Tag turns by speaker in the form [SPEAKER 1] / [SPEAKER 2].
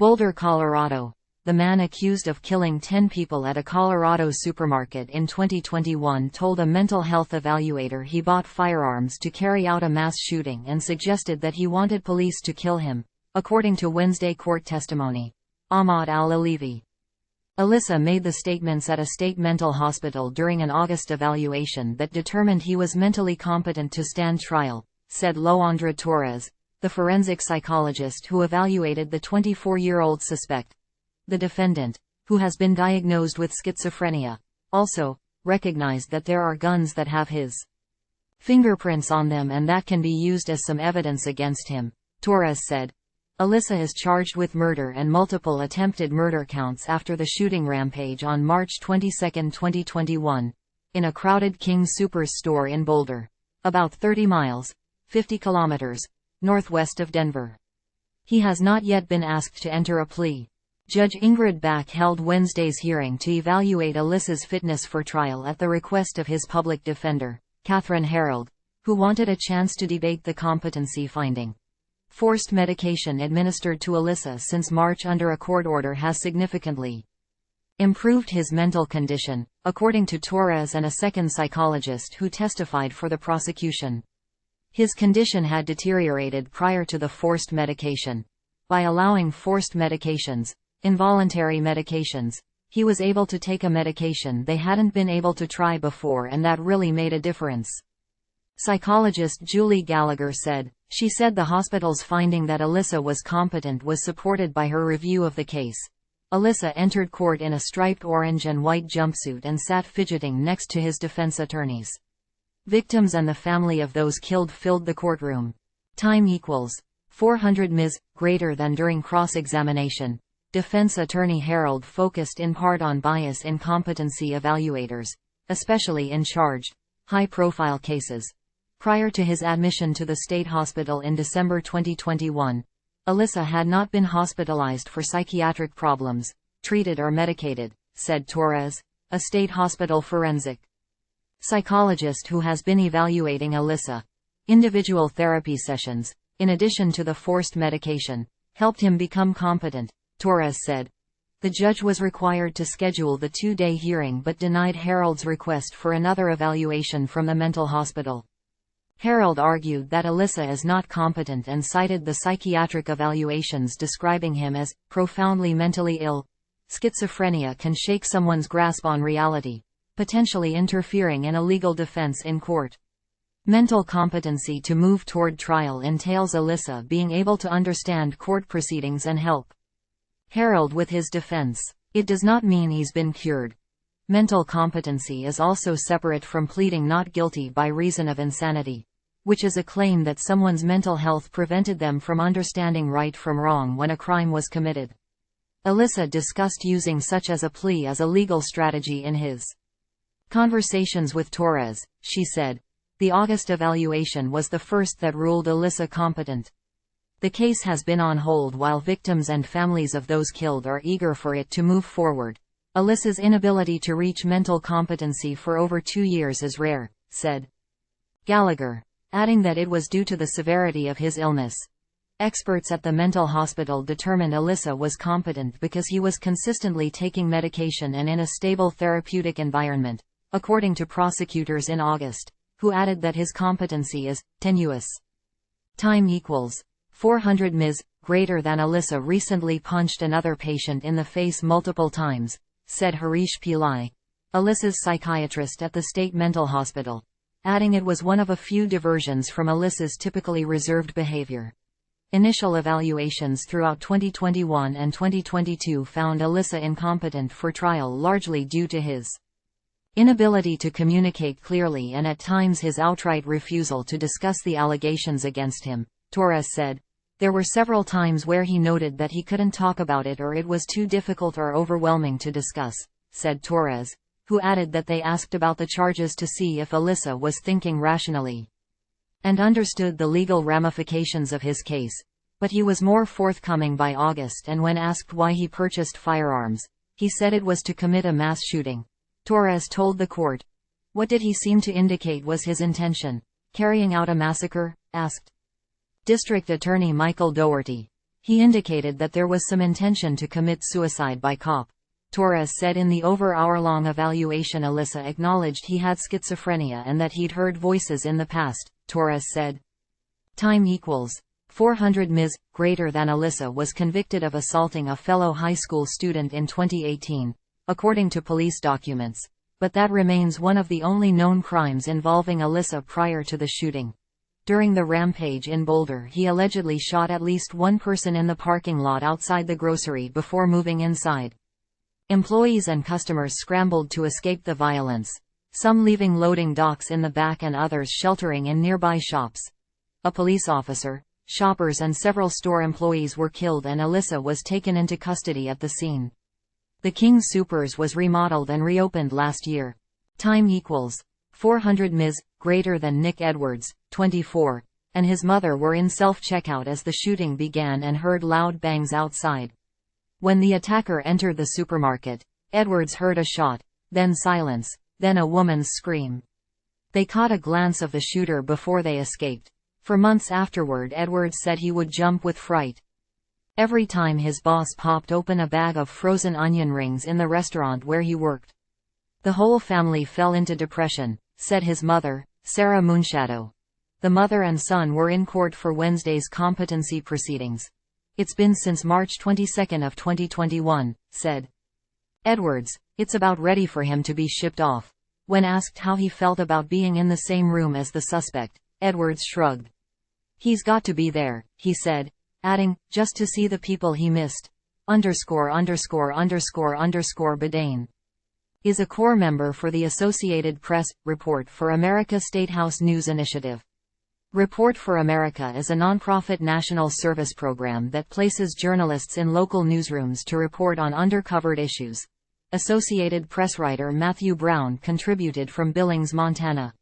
[SPEAKER 1] Boulder, Colorado. The man accused of killing 10 people at a Colorado supermarket in 2021 told a mental health evaluator he bought firearms to carry out a mass shooting and suggested that he wanted police to kill him, according to Wednesday court testimony. Ahmad Al Aliwi Alissa made the statements at a state mental hospital during an August evaluation that determined he was mentally competent to stand trial, said Loandra Torres, the forensic psychologist who evaluated the 24-year-old suspect. The defendant, who has been diagnosed with schizophrenia, also recognized that there are guns that have his fingerprints on them and that can be used as some evidence against him, Torres said. Alissa is charged with murder and multiple attempted murder counts after the shooting rampage on March 22, 2021, in a crowded King Soopers store in Boulder, about 30 miles, 50 kilometers, northwest of Denver. He has not yet been asked to enter a plea. Judge Ingrid Back held Wednesday's hearing to evaluate Alissa's fitness for trial at the request of his public defender, Catherine Harold, who wanted a chance to debate the competency finding. Forced medication administered to Alissa since March under a court order has significantly improved his mental condition, according to Torres and a second psychologist who testified for the prosecution. His condition had deteriorated prior to the forced medication. By allowing forced medications, involuntary medications, he was able to take a medication they hadn't been able to try before, and that really made a difference. Psychologist Julie Gallagher said. She said the hospital's finding that Alissa was competent was supported by her review of the case. Alissa entered court in a striped orange and white jumpsuit and sat fidgeting next to his defense attorneys. Victims and the family of those killed filled the courtroom. Time equals 400 ms. greater than during cross-examination. Defense attorney Harold focused in part on bias in competency evaluators, especially in charged, high-profile cases. Prior to his admission to the state hospital in December 2021, Alissa had not been hospitalized for psychiatric problems, treated or medicated, said Torres, a state hospital forensic psychologist who has been evaluating Alissa. Individual therapy sessions, in addition to the forced medication, helped him become competent, Torres said. The judge was required to schedule the 2-day hearing but denied Harold's request for another evaluation from the mental hospital. Harold argued that Alissa is not competent and cited the psychiatric evaluations describing him as profoundly mentally ill. Schizophrenia can shake someone's grasp on reality, potentially interfering in a legal defense in court. Mental competency to move toward trial entails Alissa being able to understand court proceedings and help Harold with his defense. It does not mean he's been cured. Mental competency is also separate from pleading not guilty by reason of insanity, which is a claim that someone's mental health prevented them from understanding right from wrong when a crime was committed. Alissa discussed using such as a plea as a legal strategy in his conversations with Torres. She said, "The August evaluation was the first that ruled Alissa competent. The case has been on hold while victims and families of those killed are eager for it to move forward. Alissa's inability to reach mental competency for over 2 years is rare," said Gallagher, adding that it was due to the severity of his illness. Experts at the mental hospital determined Alissa was competent because he was consistently taking medication and in a stable therapeutic environment, according to prosecutors in August, who added that his competency is tenuous. Time equals 400 ms. greater than Alissa recently punched another patient in the face multiple times, said Harish Pillai, Alissa's psychiatrist at the state mental hospital, adding it was one of a few diversions from Alissa's typically reserved behavior. Initial evaluations throughout 2021 and 2022 found Alissa incompetent for trial largely due to his inability to communicate clearly and at times his outright refusal to discuss the allegations against him, Torres said. There were several times where he noted that he couldn't talk about it or it was too difficult or overwhelming to discuss, said Torres, who added that they asked about the charges to see if Alissa was thinking rationally and understood the legal ramifications of his case, but he was more forthcoming by August, and when asked why he purchased firearms, he said it was to commit a mass shooting. Torres told the court. What did he seem to indicate was his intention? Carrying out a massacre? Asked District Attorney Michael Doherty. He indicated that there was some intention to commit suicide by cop. Torres said in the over hour-long evaluation Alissa acknowledged he had schizophrenia and that he'd heard voices in the past. Torres said. Time equals 400 Ms. greater than Alissa was convicted of assaulting a fellow high school student in 2018, according to police documents. But that remains one of the only known crimes involving Alissa prior to the shooting. During the rampage in Boulder, he allegedly shot at least one person in the parking lot outside the grocery before moving inside. Employees and customers scrambled to escape the violence, some leaving loading docks in the back and others sheltering in nearby shops. A police officer, shoppers and several store employees were killed and Alissa was taken into custody at the scene. The King Soopers was remodeled and reopened last year. Time equals 400 Ms. greater than Nick Edwards, 24, and his mother were in self-checkout as the shooting began and heard loud bangs outside. When the attacker entered the supermarket, Edwards heard a shot, then silence, then a woman's scream. They caught a glance of the shooter before they escaped. For months afterward, Edwards said he would jump with fright every time his boss popped open a bag of frozen onion rings in the restaurant where he worked. The whole family fell into depression, said his mother, Sarah Moonshadow. The mother and son were in court for Wednesday's competency proceedings. It's been since March 22 of 2021, said Edwards. It's about ready for him to be shipped off. When asked how he felt about being in the same room as the suspect, Edwards shrugged. He's got to be there, he said, adding, just to see the people he missed. Bourdain is a core member for the Associated Press, Report for America State House News Initiative. Report for America is a nonprofit national service program that places journalists in local newsrooms to report on undercovered issues. Associated Press writer Matthew Brown contributed from Billings, Montana.